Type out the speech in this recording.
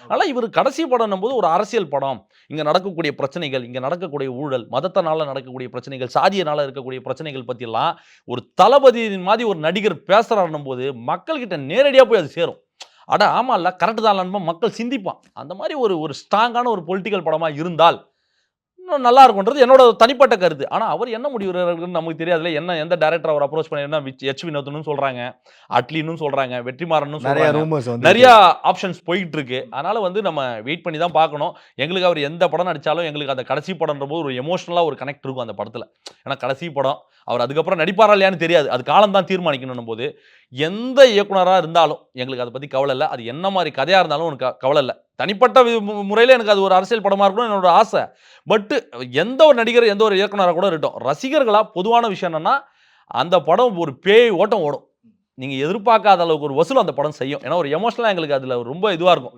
அதனால இவர் கடைசி படம்னும் போது ஒரு அரசியல் படம். இங்க நடக்கக்கூடிய பிரச்சனைகள், இங்க நடக்கக்கூடிய ஊழல், மதத்தினால நடக்கக்கூடிய பிரச்சனைகள், சாதியினால இருக்கக்கூடிய பிரச்சனைகள் பத்தியெல்லாம் ஒரு தளபதியின் மாதிரி ஒரு நடிகர் பேசுறாருன்னும் போது, மக்கள்கிட்ட நேரடியா போய் அது சேரும். அட ஆமால்ல, கரெக்ட் தான்லன்னு மக்கள் சிந்திப்பான். அந்த மாரி ஒரு ஒரு ஸ்ட்ராங்கான ஒரு பொலிட்டிக்கல் படமா இருந்தால், இன்னும் நல்லா இருக்கும்ன்றது என்னோட தனிப்பட்ட கருத்து. ஆனா அவர் என்ன முடிவு எடுக்கிறாருன்னு நமக்கு தெரியாதுல்ல. என்ன எந்த டைரக்டர் அவர் அப்ரோச் பண்ணிருந்தா எச். வினோத்ன்னு சொல்றாங்க, அட்லின்னு சொல்றாங்க, வெற்றிமாறன்னு நெறைய சொல்றாங்க. ரூமர்ஸ் நெறைய வந்துருக்கு. ஆப்ஷன்ஸ் போயிட்டு இருக்கு. அதனால வந்து நம்ம வெயிட் பண்ணி தான் பார்க்கணும். எங்களுக்கு அவர் எந்த படம் நடிச்சாலும் எங்களுக்கு அந்த கடைசி படம்ன்றபோது ஒரு எமோஷனலா ஒரு கனெக்ட் இருக்கும் அந்த படத்துல. ஏன்னா கடைசி படம். அவர் அதுக்கப்புறம் நடிப்பாரா இல்லையான்னு தெரியாது. அது காலம் தான் தீர்மானிக்கணும்ன்னும் போது, எந்த இயக்குனரா இருந்தாலும் எங்களுக்கு அத பத்தி கவல இல்ல. அது என்ன மாரி கதையா இருந்தாலும் எனக்கு கவல இல்ல. தனிப்பட்ட முறையில எனக்கு அது ஒரு அரசியல் படமா இருக்கணும்னு என்னோட ஆசை. பட் எந்த ஒரு நடிகர், எந்த ஒரு இயக்குனரா கூட இருக்கட்டும். ரசிகர்களா பொதுவான விஷயம் என்னன்னா, அந்த படம் ஒரு பேய் ஓட்டம் ஓடும். நீங்க எதிர்பார்க்காத அளவுக்கு ஒரு வசூல் அந்த படம் செய்யும். ஏன்னா ஒரு எமோஷனலா எங்களுக்கு அதுல ரொம்ப இதுவா இருக்கும்.